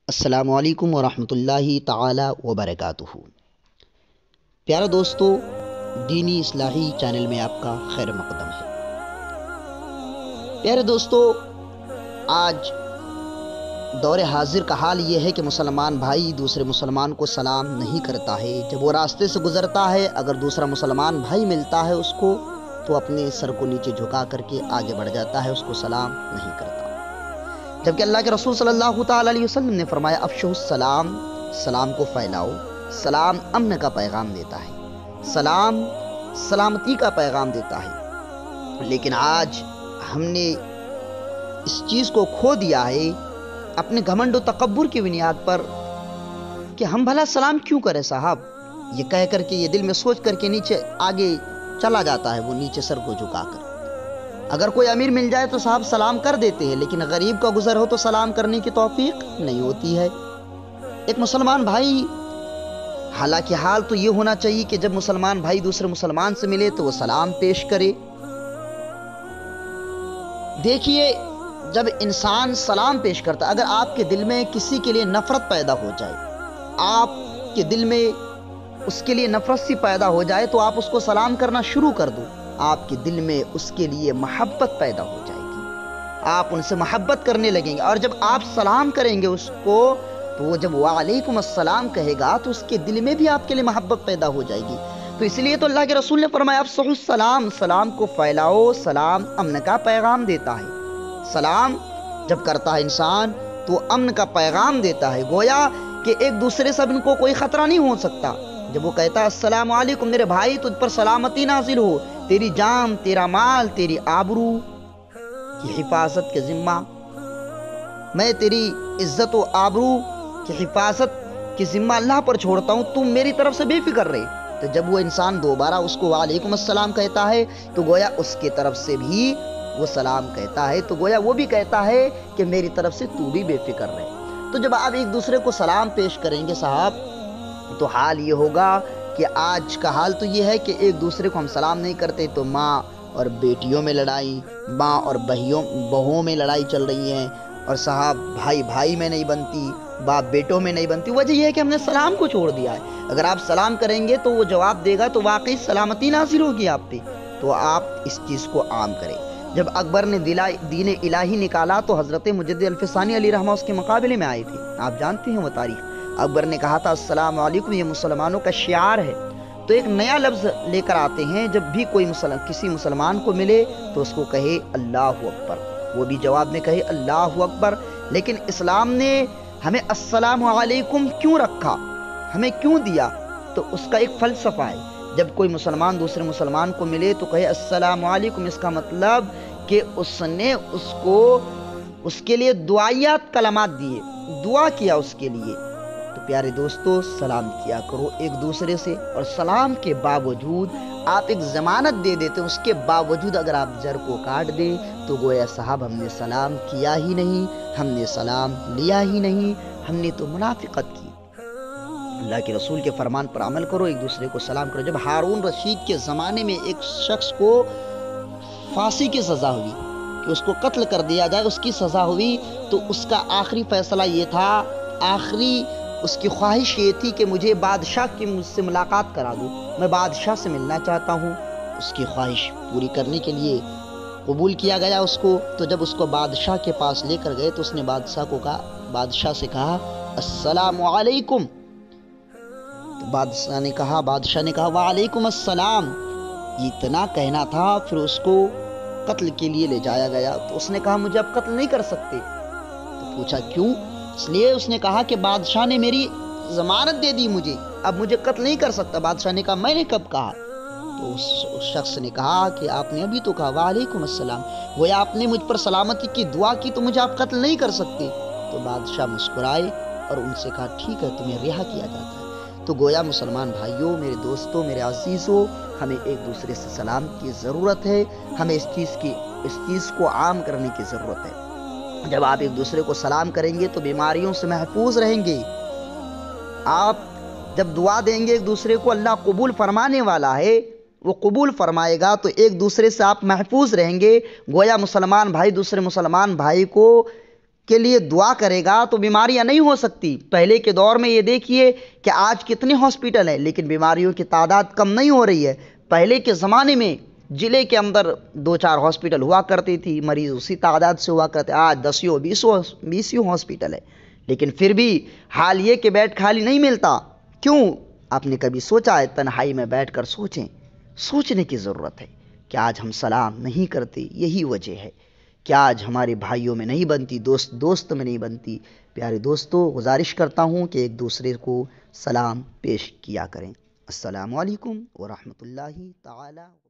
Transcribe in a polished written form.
السلام علیکم ورحمۃ اللہ تعالی وبرکاتہ۔ پیارے دوستو، دینی اصلاحی چینل میں آپ کا خیر مقدم ہے۔ پیارے دوستو، آج دور حاضر کا حال یہ ہے کہ مسلمان بھائی دوسرے مسلمان کو سلام نہیں کرتا ہے۔ جب وہ راستے سے گزرتا ہے، اگر دوسرا مسلمان بھائی ملتا ہے اس کو، تو اپنے سر کو نیچے جھکا کر کے آگے بڑھ جاتا ہے، اس کو سلام نہیں کرتا۔ جبکہ اللہ کے رسول صلی اللہ تعالی علیہ وسلم نے فرمایا افشوا السلام، سلام کو پھیلاؤ۔ سلام امن کا پیغام دیتا ہے، سلام سلامتی کا پیغام دیتا ہے۔ لیکن آج ہم نے اس چیز کو کھو دیا ہے اپنے گھمنڈ و تکبر کی بنیاد پر کہ ہم بھلا سلام کیوں کریں صاحب، یہ کہہ کر کے، یہ دل میں سوچ کر کے نیچے آگے چلا جاتا ہے، وہ نیچے سر کو جھکا کر۔ اگر کوئی امیر مل جائے تو صاحب سلام کر دیتے ہیں، لیکن غریب کا گزر ہو تو سلام کرنے کی توفیق نہیں ہوتی ہے۔ ایک مسلمان بھائی، حالانکہ حال تو یہ ہونا چاہیے کہ جب مسلمان بھائی دوسرے مسلمان سے ملے تو وہ سلام پیش کرے۔ دیکھیے، جب انسان سلام پیش کرتا، اگر آپ کے دل میں کسی کے لیے نفرت پیدا ہو جائے، آپ کے دل میں اس کے لیے نفرت سی پیدا ہو جائے، تو آپ اس کو سلام کرنا شروع کر دو، آپ کے دل میں اس کے لیے محبت پیدا ہو جائے گی، آپ ان سے محبت کرنے لگیں گے۔ اور جب آپ سلام کریں گے اس کو، تو وہ جب وعلیکم السلام کہے گا تو اس کے دل میں بھی آپ کے لیے محبت پیدا ہو جائے گی۔ تو اس لیے تو اللہ کے رسول نے فرمایا افشوا السلام، سلام کو پھیلاؤ۔ سلام امن کا پیغام دیتا ہے۔ سلام جب کرتا ہے انسان تو امن کا پیغام دیتا ہے، گویا کہ ایک دوسرے سے ان کو کوئی خطرہ نہیں ہو سکتا۔ جب وہ کہتا ہے السلام علیکم میرے بھائی، تجھ پر سلامتی نازل ہو، تیری جان، تیرا مال، تیری آبرو کی حفاظت کے ذمہ، میں تیری عزت و آبرو کی حفاظت کی ذمہ اللہ پر چھوڑتا ہوں، تم میری طرف سے بے فکر رہے۔ تو جب وہ انسان دوبارہ اس کو وعلیکم السلام کہتا ہے تو گویا اس کی طرف سے بھی وہ سلام کہتا ہے، تو گویا وہ بھی کہتا ہے کہ میری طرف سے تو بھی بے فکر رہے۔ تو جب آپ ایک دوسرے کو سلام پیش کریں گے صاحب، تو حال یہ ہوگا کہ آج کا حال تو یہ ہے کہ ایک دوسرے کو ہم سلام نہیں کرتے تو ماں اور بیٹیوں میں لڑائی، ماں اور بہووں میں لڑائی چل رہی ہیں، اور صاحب بھائی بھائی میں نہیں بنتی، باپ بیٹوں میں نہیں بنتی۔ وجہ یہ ہے کہ ہم نے سلام کو چھوڑ دیا ہے۔ اگر آپ سلام کریں گے تو وہ جواب دے گا تو واقعی سلامتی نازل ہوگی آپ پہ، تو آپ اس چیز کو عام کریں۔ جب اکبر نے دین الہی نکالا تو حضرت مجدد الفسانی علیہ رحمہ اس کے مقابلے میں آئے تھے، آپ جانتے ہیں وہ تاریخ۔ اکبر نے کہا تھا السلام علیکم، یہ مسلمانوں کا شعار ہے۔ تو ایک نیا لفظ لے کر آتے ہیں، جب بھی کوئی کسی مسلمان کو ملے تو اس کو کہے اللہ اکبر، وہ بھی جواب میں کہے اللہ اکبر۔ لیکن اسلام نے ہمیں السلام علیکم کیوں رکھا، ہمیں کیوں دیا؟ تو اس کا ایک فلسفہ ہے۔ جب کوئی مسلمان دوسرے مسلمان کو ملے تو کہے السلام علیکم، اس کا مطلب کہ اس نے اس کے لیے دعائیات کلمات دیے، دعا کیا اس کے لیے۔ تو پیارے دوستو، سلام کیا کرو ایک دوسرے سے، اور سلام کے باوجود آپ ایک ضمانت دے دیتے ہیں، اس کے باوجود اگر آپ جر کو کاٹ دیں تو گویا صاحب ہم نے سلام کیا ہی نہیں، ہم نے سلام لیا ہی نہیں، ہم نے تو منافقت کی۔ اللہ کے رسول کے فرمان پر عمل کرو، ایک دوسرے کو سلام کرو۔ جب ہارون رشید کے زمانے میں ایک شخص کو پھانسی کی سزا ہوئی کہ اس کو قتل کر دیا جائے، اس کی سزا ہوئی، تو اس کا آخری فیصلہ یہ تھا، آخری اس کی خواہش یہ تھی کہ مجھے بادشاہ کی مجھ سے ملاقات کرا دو، میں بادشاہ سے ملنا چاہتا ہوں۔ اس کی خواہش پوری کرنے کے لیے قبول کیا گیا اس کو۔ تو جب اس کو بادشاہ کے پاس لے کر گئے تو اس نے بادشاہ سے کہا السلام علیکم۔ تو بادشاہ نے کہا وعلیکم السلام۔ یہ اتنا کہنا تھا، پھر اس کو قتل کے لیے لے جایا گیا۔ تو اس نے کہا مجھے اب قتل نہیں کر سکتے۔ تو پوچھا کیوں؟ اس لیے اس نے کہا کہ بادشاہ نے میری ضمانت دے دی مجھے، اب مجھے قتل نہیں کر سکتا۔ بادشاہ نے کہا میں نے کب کہا؟ تو اس شخص نے کہا کہ آپ نے ابھی تو کہا وعلیکم السلام، گویا آپ نے مجھ پر سلامتی کی دعا کی تو مجھے آپ قتل نہیں کر سکتے۔ تو بادشاہ مسکرائے اور ان سے کہا ٹھیک ہے، تمہیں رہا کیا جاتا ہے۔ تو گویا مسلمان بھائیوں، میرے دوستوں، میرے عزیزوں، ہمیں ایک دوسرے سے سلام کی ضرورت ہے، ہمیں اس چیز کو عام کرنے کی ضرورت ہے۔ جب آپ ایک دوسرے کو سلام کریں گے تو بیماریوں سے محفوظ رہیں گے۔ آپ جب دعا دیں گے ایک دوسرے کو، اللہ قبول فرمانے والا ہے، وہ قبول فرمائے گا، تو ایک دوسرے سے آپ محفوظ رہیں گے۔ گویا مسلمان بھائی دوسرے مسلمان بھائی کو کے لیے دعا کرے گا تو بیماریاں نہیں ہو سکتی۔ پہلے کے دور میں یہ دیکھیے کہ آج کتنے ہاسپٹل ہیں لیکن بیماریوں کی تعداد کم نہیں ہو رہی ہے۔ پہلے کے زمانے میں ضلع کے اندر 2-4 ہاسپٹل ہوا کرتی تھی، مریض اسی تعداد سے ہوا کرتے، آج 10-20 ہاسپٹل ہے، لیکن پھر بھی حال یہ کہ بیڈ خالی نہیں ملتا۔ کیوں؟ آپ نے کبھی سوچا ہے؟ تنہائی میں بیٹھ کر سوچیں، سوچنے کی ضرورت ہے کہ آج ہم سلام نہیں کرتے، یہی وجہ ہے کہ آج ہمارے بھائیوں میں نہیں بنتی، دوست میں نہیں بنتی۔ پیارے دوستو، گزارش کرتا ہوں کہ ایک دوسرے کو سلام پیش کیا کریں۔ السلام علیکم ورحمۃ اللہ تعالی۔